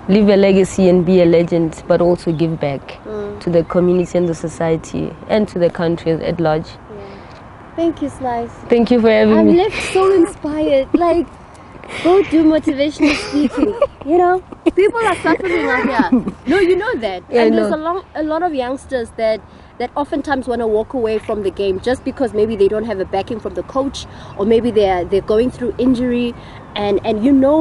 Leave a legacy and be a legend, but also give back to the community and the society and to the country at large. Yeah. Thank you, Slice. Thank you for having me. I'm left so inspired. Like, go do motivational speaking. People are suffering out here. No, you know that. Yeah, and there's a lot of youngsters that oftentimes want to walk away from the game just because maybe they don't have a backing from the coach, or maybe they're going through injury, and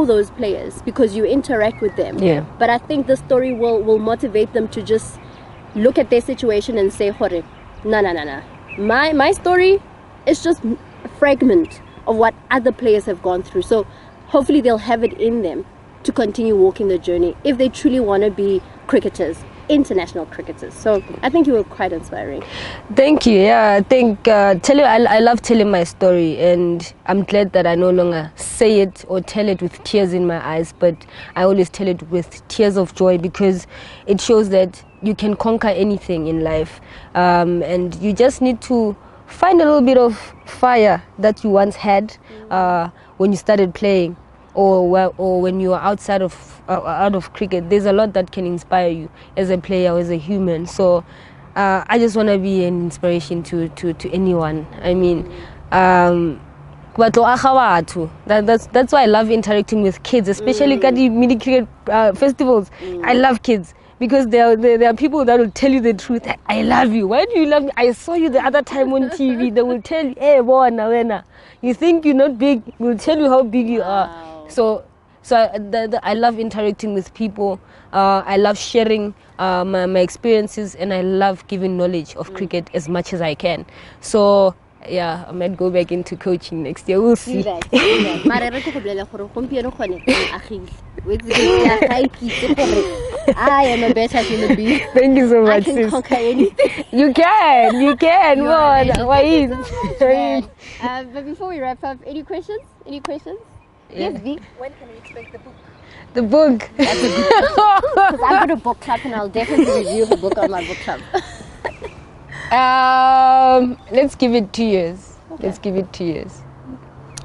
those players because you interact with them. Yeah. But I think the story will motivate them to just look at their situation and say, "Hore, no. My story is just a fragment of what other players have gone through." So hopefully they'll have it in them to continue walking the journey if they truly want to be cricketers, international cricketers. So I think you were quite inspiring. Thank you. Yeah, I think I love telling my story, and I'm glad that I no longer say it or tell it with tears in my eyes, but I always tell it with tears of joy, because it shows that you can conquer anything in life, and you just need to find a little bit of fire that you once had, when you started playing, or when you are outside of out of cricket. There's a lot that can inspire you as a player or as a human. So I just want to be an inspiration to anyone. I mean, that's why I love interacting with kids, especially at the mini cricket festivals. I love kids because there are people that will tell you the truth. I love you. Why do you love me? I saw you the other time on TV. They will tell you, hey, boy, you think you're not big. We'll tell you how big you are. So I love interacting with people. I love sharing my experiences, and I love giving knowledge of cricket as much as I can. So yeah, I might go back into coaching next year. We'll see. I am a better human being. Thank you so much. I can conquer anything. You can. But before we wrap up, any questions? Yeah. Yes, V. When can we expect the book? The book. That's a good question. Because I've got a book club and I'll definitely review the book on my book club. Let's give it 2 years. Okay. Let's give it 2 years.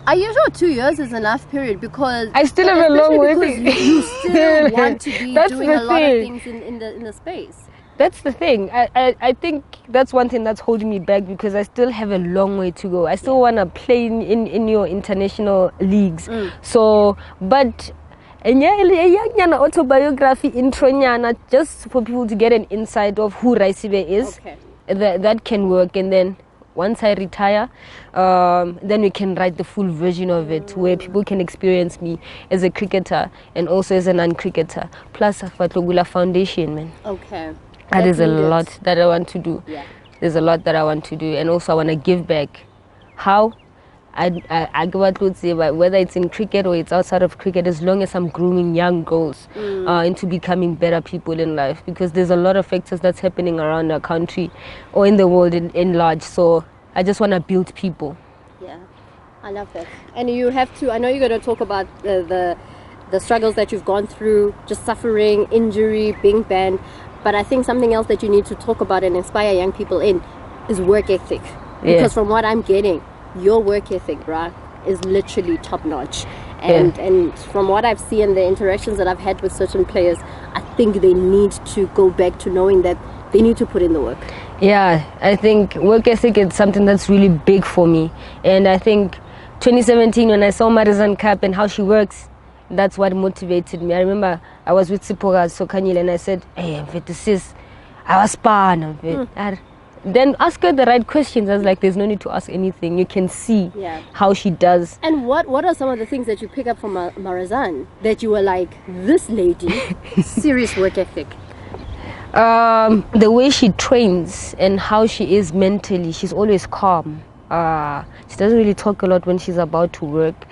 Are you sure 2 years is enough period? Because I still have a long way to you still want to be doing a lot of things in the space. That's the thing. I think that's one thing that's holding me back, because I still have a long way to go. I still want to play in your international leagues. So, but a autobiography intro, just for people to get an insight of who RAISIBE is. Okay. That can work. And then once I retire, then we can write the full version of it, where people can experience me as a cricketer and also as a non-cricketer. Plus, Fatlogula Foundation, man. Okay. That is a lot that I want to do. Yeah. There's a lot that I want to do, and also I want to give back. How? I would say, whether it's in cricket or it's outside of cricket, as long as I'm grooming young girls into becoming better people in life, because there's a lot of factors that's happening around our country or in the world in large. So I just want to build people. Yeah, I love that. And you have to, I know you're going to talk about the struggles that you've gone through, just suffering, injury, being banned. But I think something else that you need to talk about and inspire young people in is work ethic. Because from what I'm getting, your work ethic, bruh, is literally top notch. And from what I've seen, the interactions that I've had with certain players, I think they need to go back to knowing that they need to put in the work. Yeah, I think work ethic is something that's really big for me. And I think 2017, when I saw Marizanne Kapp and how she works, that's what motivated me. I remember I was with Sipoga Sokanyile and I said, hey, sis, I was span. Then ask her the right questions. I was like, there's no need to ask anything. You can see how she does. And what are some of the things that you pick up from Marizanne that you were like, this lady, serious work ethic? The way she trains and how she is mentally, she's always calm. She doesn't really talk a lot when she's about to work.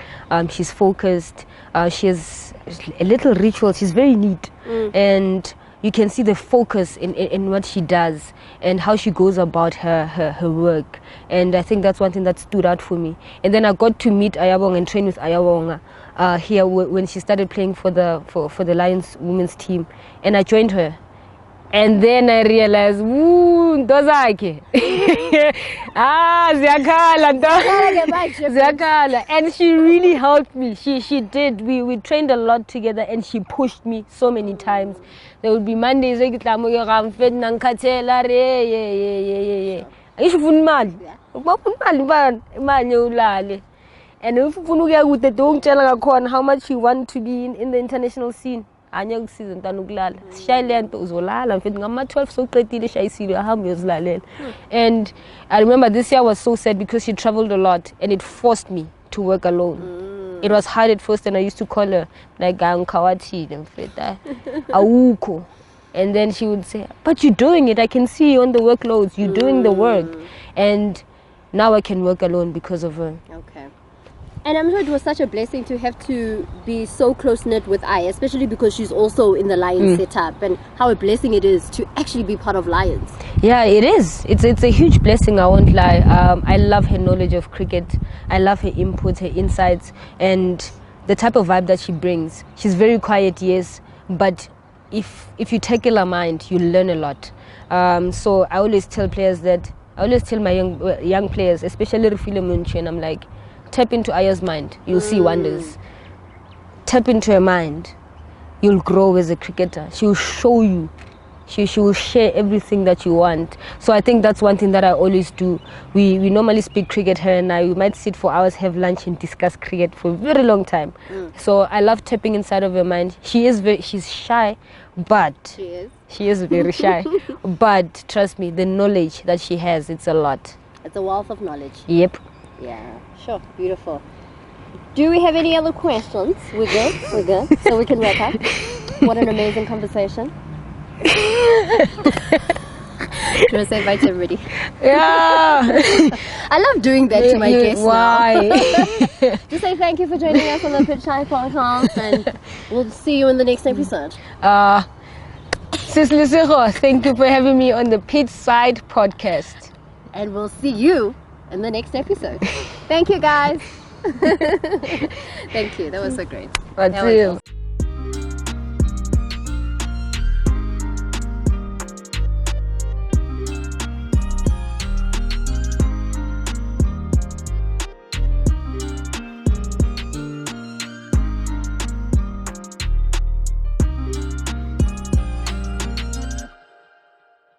She's focused. She has a little ritual. She's very neat. And you can see the focus in what she does and how she goes about her work. And I think that's one thing that stood out for me. And then I got to meet Ayabonga and train with Ayabonga here when she started playing for the Lions women's team. And I joined her. And then I realized, NTOZAKHE. Ziyakhala. And she really helped me. She did. We trained a lot together, and she pushed me so many times. There would be Mondays, and if how much you want to be in the international scene. And I remember this year was so sad because she traveled a lot and it forced me to work alone. It was hard at first, and I used to call her like Kawati and then she would say, but you're doing it, I can see you on the workloads, you're doing the work. And now I can work alone because of her. Okay. And I'm sure it was such a blessing to have to be so close-knit with I, especially because she's also in the Lions setup, and how a blessing it is to actually be part of Lions. Yeah, it is. It's a huge blessing, I won't lie. I love her knowledge of cricket. I love her input, her insights, and the type of vibe that she brings. She's very quiet, yes, but if you tackle her mind, you learn a lot. So I always tell my young players, especially Rufile Munchi, and I'm like, tap into Aya's mind, you'll see wonders. Tap into her mind, you'll grow as a cricketer. She'll show you. She will share everything that you want. So I think that's one thing that I always do. We normally speak cricket, her and I. We might sit for hours, have lunch, and discuss cricket for a very long time. So I love tapping inside of her mind. She's shy, but she is very shy. But trust me, the knowledge that she has, it's a lot. It's a wealth of knowledge. Yep. Yeah, sure. Beautiful. Do we have any other questions? We're good. We're good. So we can wrap up. What an amazing conversation. Do you want to say bye to everybody? Yeah. I love doing that to my guests. Why? Just say thank you for joining us on the PITCHSIDE podcast, and we'll see you in the next episode. Sis Lesego, thank you for having me on the PITCHSIDE podcast. And we'll see you in the next episode. Thank you, guys. Thank you. That was so great. Thank you.